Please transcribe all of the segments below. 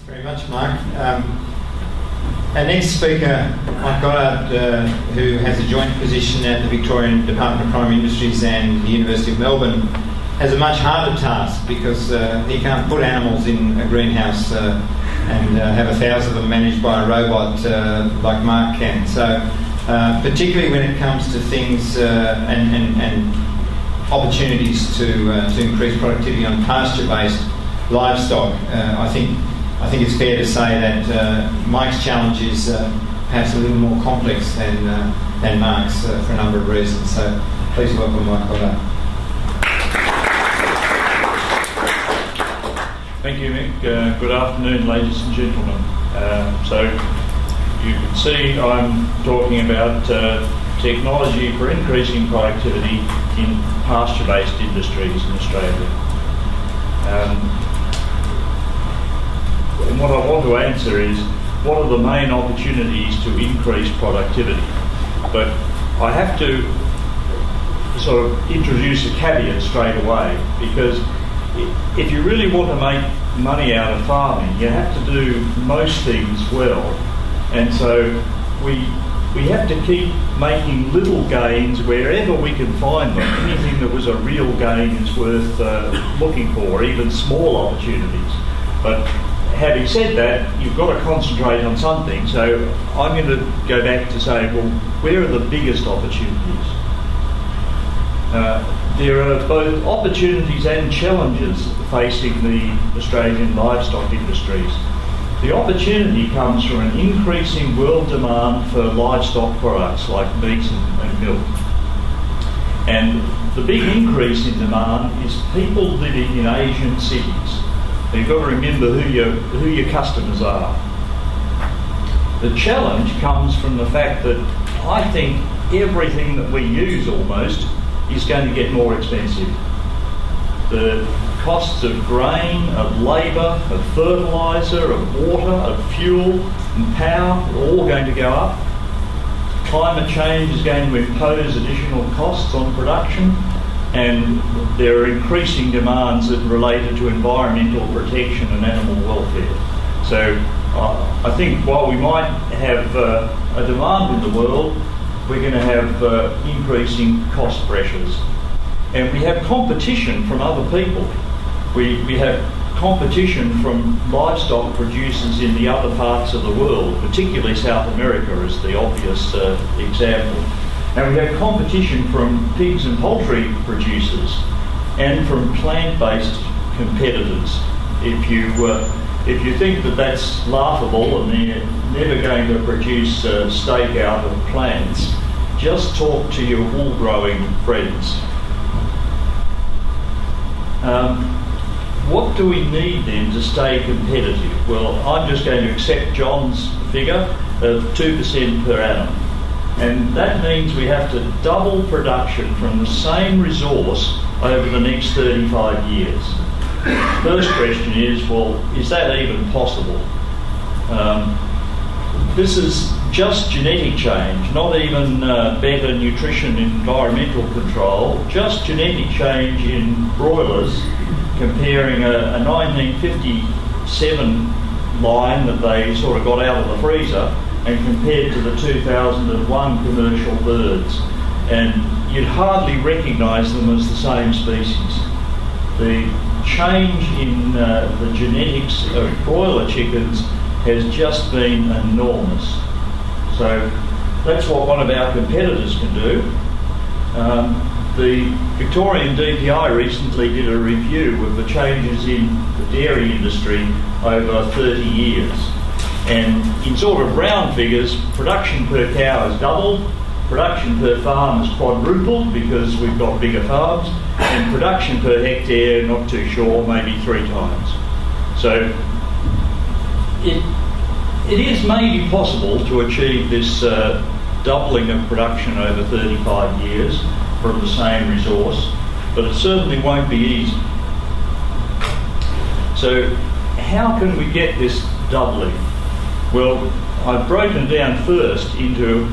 Very much, Mike. Our next speaker, Mike Goddard, who has a joint position at the Victorian Department of Primary Industries and the University of Melbourne, has a much harder task because he can't put animals in a greenhouse and have 1,000 of them managed by a robot like Mark can. So, particularly when it comes to things and opportunities to increase productivity on pasture-based livestock, I think it's fair to say that Mike's challenge is perhaps a little more complex than Mark's for a number of reasons. So please welcome Mike Goddard. Thank you, Mick. Good afternoon, ladies and gentlemen. So you can see I'm talking about technology for increasing productivity in pasture-based industries in Australia. And what I want to answer is, what are the main opportunities to increase productivity? But I have to sort of introduce a caveat straight away, because if you really want to make money out of farming, you have to do most things well. And so we have to keep making little gains wherever we can find them. Anything that was a real gain is worth looking for, even small opportunities. But having said that, you've got to concentrate on something. So I'm going to go back to say, well, where are the biggest opportunities? There are both opportunities and challenges facing the Australian livestock industries. The opportunity comes from an increasing world demand for livestock products like meat and milk. And the big increase in demand is people living in Asian cities. You've got to remember who your customers are. The challenge comes from the fact that I think everything that we use almost is going to get more expensive. The costs of grain, of labour, of fertiliser, of water, of fuel and power are all going to go up. Climate change is going to impose additional costs on production, and there are increasing demands that are related to environmental protection and animal welfare. So I think while we might have a demand in the world, we're going to have increasing cost pressures. And we have competition from other people. We have competition from livestock producers in the other parts of the world, particularly South America is the obvious example. And we have competition from pigs and poultry producers and from plant-based competitors. If you think that that's laughable and they're never going to produce steak out of plants, just talk to your wool-growing friends. What do we need then to stay competitive? Well, I'm just going to accept John's figure of 2% per annum. And that means we have to double production from the same resource over the next 35 years. First question is, well, is that even possible? This is just genetic change, not even better nutrition and environmental control, just genetic change in broilers, comparing a 1957 line that they sort of got out of the freezer and compared to the 2001 commercial birds. And you'd hardly recognise them as the same species. The change in the genetics of broiler chickens has just been enormous. So that's what one of our competitors can do. The Victorian DPI recently did a review of the changes in the dairy industry over 30 years. And in sort of round figures, production per cow has doubled, production per farm has quadrupled because we've got bigger farms, and production per hectare, not too sure, maybe 3 times. So it is maybe possible to achieve this doubling of production over 35 years from the same resource, but it certainly won't be easy. So how can we get this doubling? Well, I've broken down first into,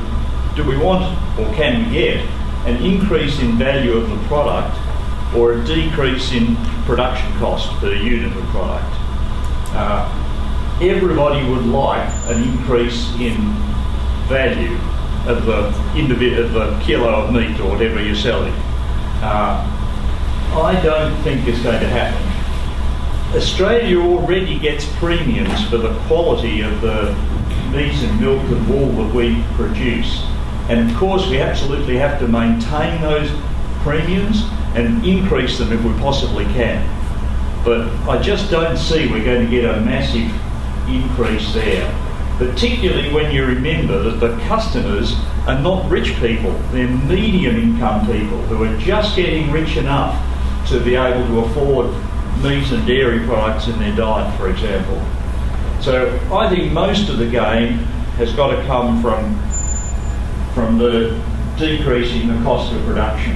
do we want or can we get an increase in value of the product or a decrease in production cost per unit of product? everybody would like an increase in value of the kilo of meat or whatever you're selling. I don't think it's going to happen. Australia already gets premiums for the quality of the meat and milk and wool that we produce. And of course we absolutely have to maintain those premiums and increase them if we possibly can. But I just don't see we're going to get a massive increase there, particularly when you remember that the customers are not rich people, they're medium income people who are just getting rich enough to be able to afford meat and dairy products in their diet, for example. So I think most of the gain has got to come from the decreasing the cost of production.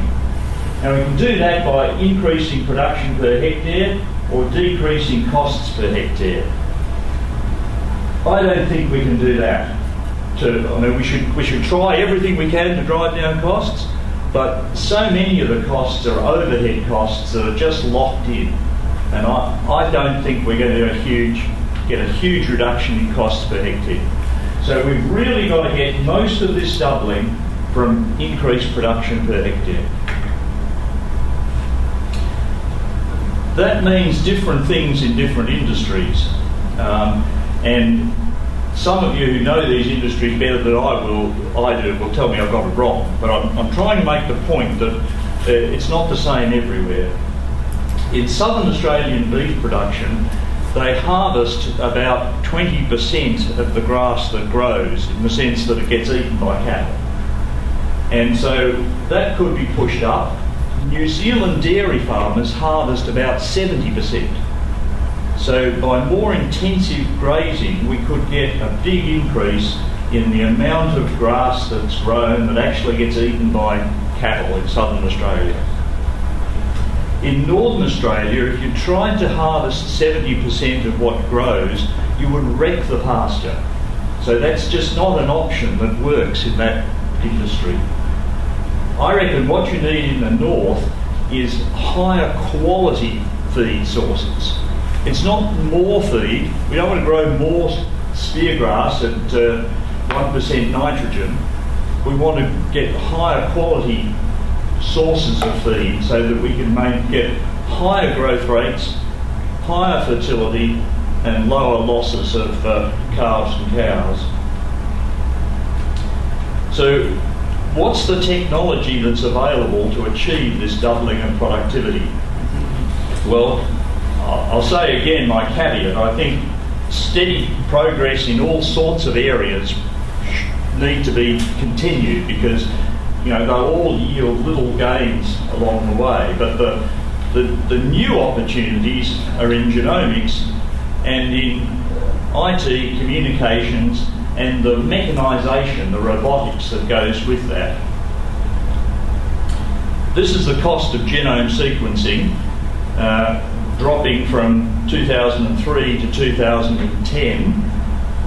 And we can do that by increasing production per hectare or decreasing costs per hectare. I don't think we can do that. We should try everything we can to drive down costs, but so many of the costs are overhead costs that are just locked in. And I don't think we're going to get a huge reduction in costs per hectare. So we've really got to get most of this doubling from increased production per hectare. That means different things in different industries. And some of you who know these industries better than I do will tell me I've got it wrong. But I'm trying to make the point that it's not the same everywhere. In southern Australian beef production, they harvest about 20% of the grass that grows, in the sense that it gets eaten by cattle. And so that could be pushed up. New Zealand dairy farmers harvest about 70%. So by more intensive grazing, we could get a big increase in the amount of grass that's grown that actually gets eaten by cattle in southern Australia. In northern Australia, if you tried to harvest 70% of what grows, you would wreck the pasture. So that's just not an option that works in that industry. I reckon what you need in the north is higher quality feed sources. It's not more feed. We don't want to grow more spear grass at 1% nitrogen. We want to get higher quality sources of feed so that we can get higher growth rates, higher fertility and lower losses of calves and cows. So what's the technology that's available to achieve this doubling of productivity? Well, I'll say again my caveat. I think steady progress in all sorts of areas need to be continued, because they'll all yield little gains along the way. But the new opportunities are in genomics and in IT, communications, and the mechanisation, the robotics that goes with that. This is the cost of genome sequencing, dropping from 2003 to 2010.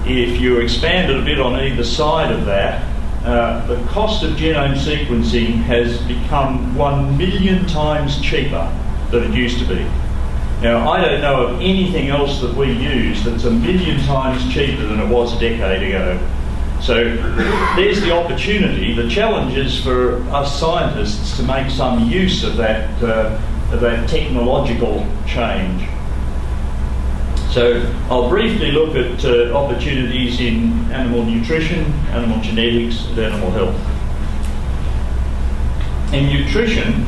If you expand it a bit on either side of that, the cost of genome sequencing has become 1 million times cheaper than it used to be. Now, I don't know of anything else that we use that's 1 million times cheaper than it was a decade ago. So there's the opportunity. The challenge is for us scientists to make some use of that technological change. So I'll briefly look at opportunities in animal nutrition, animal genetics, and animal health. In nutrition,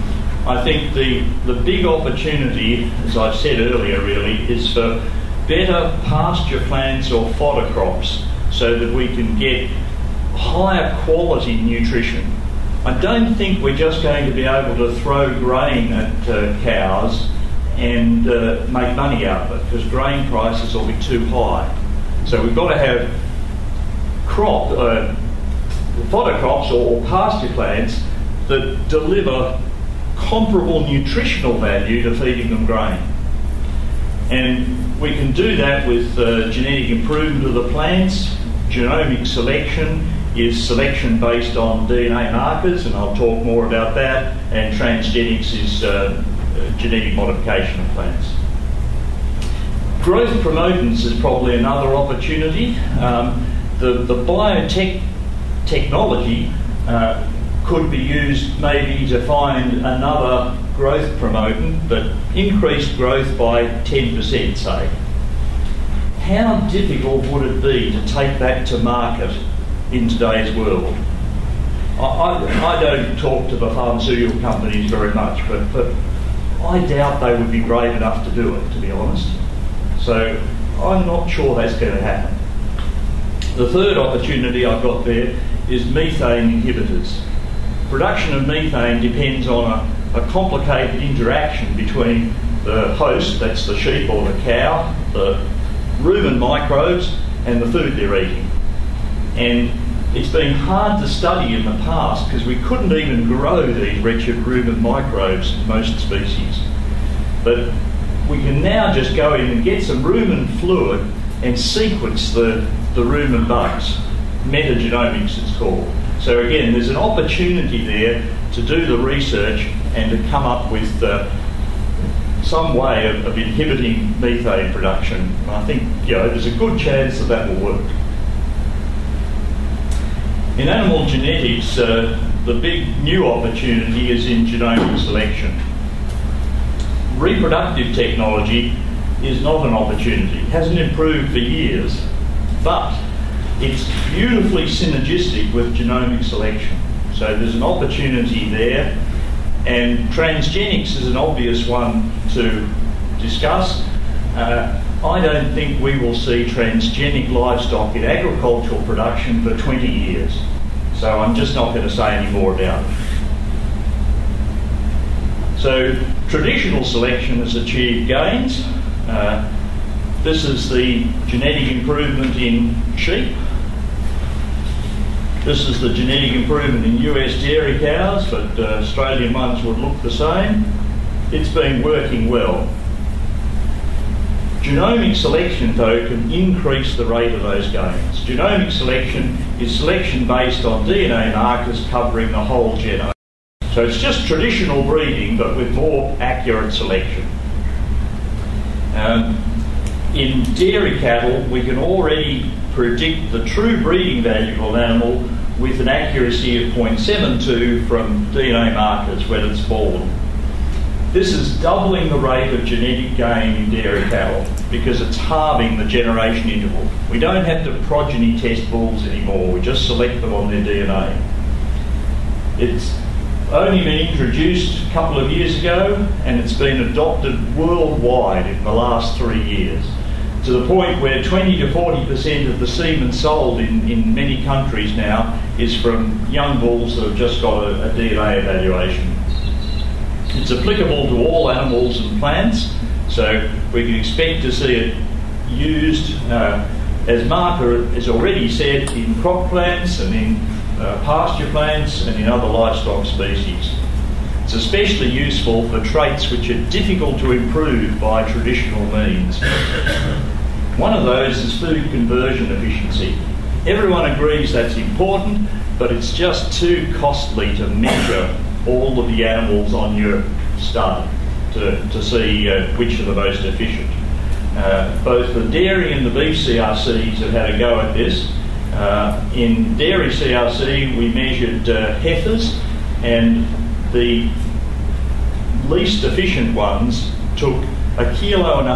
I think the big opportunity, as I've said earlier really, is for better pasture plants or fodder crops so that we can get higher quality nutrition. I don't think we're just going to be able to throw grain at cows and make money out of it, because grain prices will be too high. So we've got to have fodder crops or pasture plants that deliver comparable nutritional value to feeding them grain. And we can do that with genetic improvement of the plants. Genomic selection is selection based on DNA markers, and I'll talk more about that, and transgenics is genetic modification of plants. Growth promotants is probably another opportunity. The biotech technology could be used maybe to find another growth promotant that increased growth by 10%, say. How difficult would it be to take that to market in today's world? I don't talk to the pharmaceutical companies very much, but I doubt they would be brave enough to do it, to be honest. So I'm not sure that's going to happen. The third opportunity I've got there is methane inhibitors. Production of methane depends on a complicated interaction between the host, that's the sheep or the cow, the rumen microbes, and the food they're eating. And it's been hard to study in the past because we couldn't even grow these wretched rumen microbes in most species. But we can now just go in and get some rumen fluid and sequence the rumen bugs. Metagenomics it's called. So again, there's an opportunity there to do the research and to come up with some way of inhibiting methane production. And I think there's a good chance that will work. In animal genetics, the big new opportunity is in genomic selection. Reproductive technology is not an opportunity. It hasn't improved for years, but it's beautifully synergistic with genomic selection. So there's an opportunity there, and transgenics is an obvious one to discuss. I don't think we will see transgenic livestock in agricultural production for 20 years. So I'm just not going to say any more about it. So traditional selection has achieved gains. This is the genetic improvement in sheep. This is the genetic improvement in US dairy cows, but Australian ones would look the same. It's been working well. Genomic selection, though, can increase the rate of those gains. Genomic selection is selection based on DNA markers covering the whole genome. So it's just traditional breeding, but with more accurate selection. In dairy cattle, we can already predict the true breeding value of an animal with an accuracy of 0.72 from DNA markers when it's born. This is doubling the rate of genetic gain in dairy cattle because it's halving the generation interval. We don't have to progeny test bulls anymore, we just select them on their DNA. It's only been introduced a couple of years ago and it's been adopted worldwide in the last 3 years, to the point where 20 to 40% of the semen sold in many countries now is from young bulls that have just got a DNA evaluation. It's applicable to all animals and plants, so we can expect to see it used, as Mark has already said, in crop plants and in pasture plants and in other livestock species. It's especially useful for traits which are difficult to improve by traditional means. One of those is food conversion efficiency. Everyone agrees that's important, but it's just too costly to measure all of the animals on your stud to see which are the most efficient. Both the dairy and the beef CRCs have had a go at this. In dairy CRC we measured heifers, and the least efficient ones took 1.5 kilos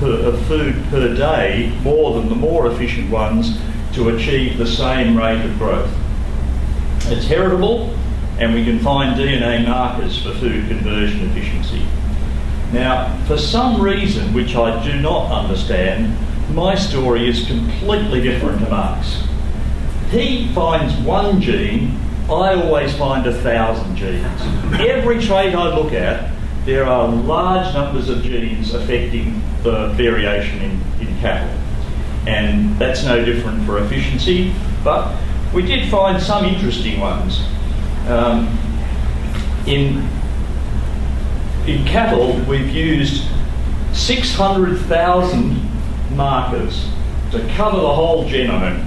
of food per day more than the more efficient ones to achieve the same rate of growth. It's heritable, and we can find DNA markers for food conversion efficiency. Now, for some reason which I do not understand, my story is completely different to Mark's. He finds one gene, I always find 1,000 genes. Every trait I look at, there are large numbers of genes affecting the variation in cattle. And that's no different for efficiency, but we did find some interesting ones. In cattle, we've used 600,000 markers to cover the whole genome.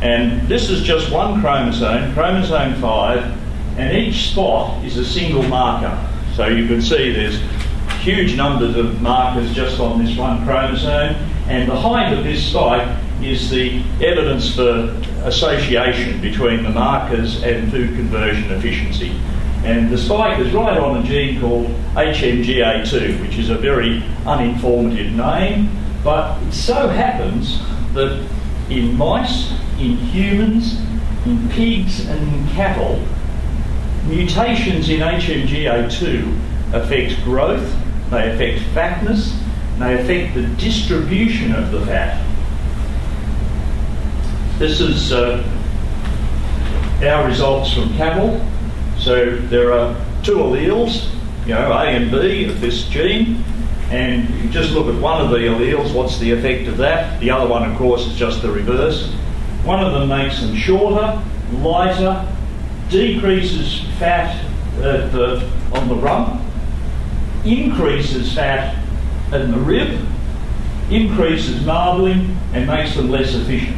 And this is just one chromosome, chromosome 5, and each spot is a single marker. So you can see there's huge numbers of markers just on this one chromosome, and the height of this spike is the evidence for association between the markers and food conversion efficiency. And the spike is right on a gene called HMGA2, which is a very uninformative name, but it so happens that in mice, in humans, in pigs and in cattle, mutations in HMGA2 affect growth, they affect fatness, and they affect the distribution of the fat. This is our results from cattle. So there are two alleles, A and B of this gene, and you just look at one of the alleles, what's the effect of that? The other one, of course, is just the reverse. One of them makes them shorter, lighter, decreases fat on the rump, increases fat in the rib, increases marbling, and makes them less efficient.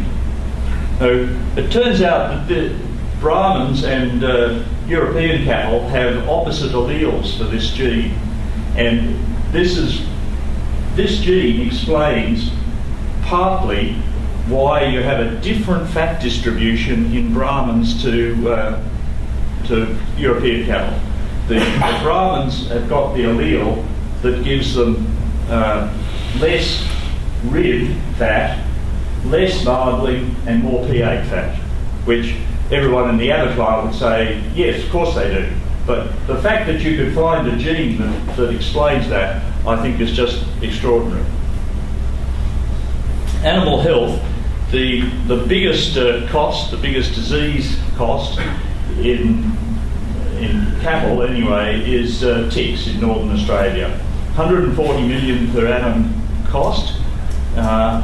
So it turns out that the Brahmins and European cattle have opposite alleles for this gene, and this gene explains partly why you have a different fat distribution in Brahmins to European cattle. The Brahmins have got the allele that gives them less rib fat, less marbling, and more P8 fat, which everyone in the abattoir would say, yes, of course they do. But the fact that you could find a gene that explains that, I think, is just extraordinary. Animal health, the biggest cost, the biggest disease cost in cattle anyway, is ticks in Northern Australia. 140 million per annum cost. I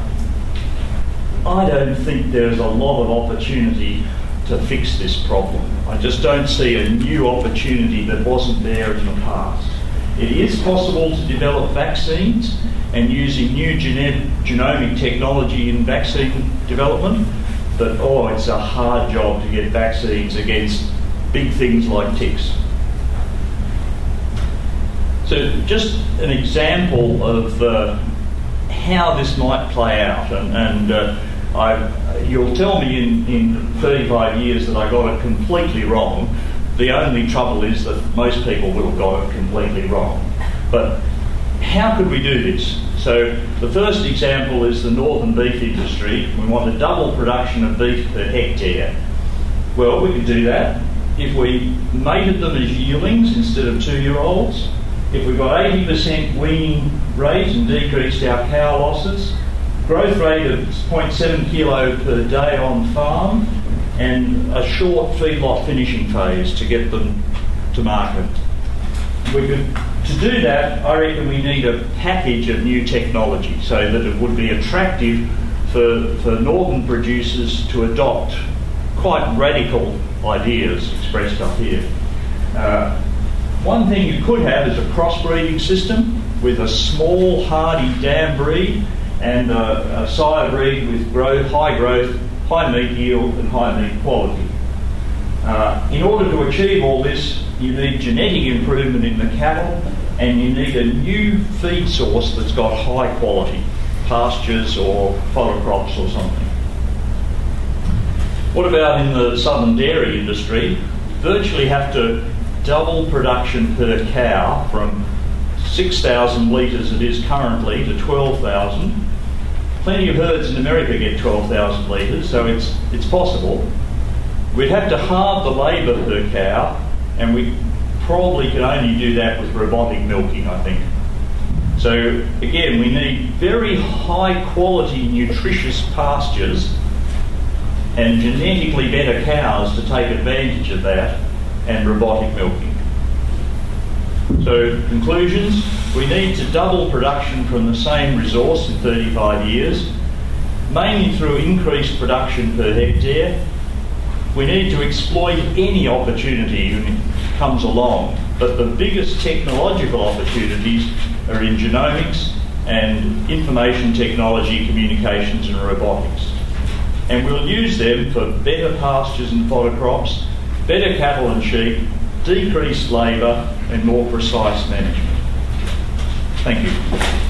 don't think there's a lot of opportunity to fix this problem. I just don't see a new opportunity that wasn't there in the past. It is possible to develop vaccines and using new genomic technology in vaccine development, but it's a hard job to get vaccines against big things like ticks. So just an example of how this might play out, and you'll tell me in 35 years that I got it completely wrong. The only trouble is that most people will have got it completely wrong. But how could we do this? So the first example is the northern beef industry. We want to double production of beef per hectare. Well, we can do that if we mated them as yearlings instead of 2-year-olds, if we got 80% weaning rate and decreased our cow losses, growth rate of 0.7 kilo per day on farm, and a short feedlot finishing phase to get them to market. To do that, I reckon we need a package of new technology so that it would be attractive for northern producers to adopt quite radical ideas expressed up here. One thing you could have is a crossbreeding system with a small, hardy dam breed and a sire breed with high growth, high meat yield and high meat quality. In order to achieve all this, you need genetic improvement in the cattle, and you need a new feed source that's got high quality, pastures or fodder crops or something. What about in the southern dairy industry? Virtually have to double production per cow from 6,000 litres it is currently to 12,000. Plenty of herds in America get 12,000 litres, so it's possible. We'd have to halve the labour per cow, and we probably could only do that with robotic milking, I think. So again, we need very high quality, nutritious pastures and genetically better cows to take advantage of that, and robotic milking. So conclusions, we need to double production from the same resource in 35 years, mainly through increased production per hectare. We need to exploit any opportunity when it comes along, but the biggest technological opportunities are in genomics and information technology, communications and robotics. And we'll use them for better pastures and fodder crops, better cattle and sheep, decreased labour and more precise management. Thank you.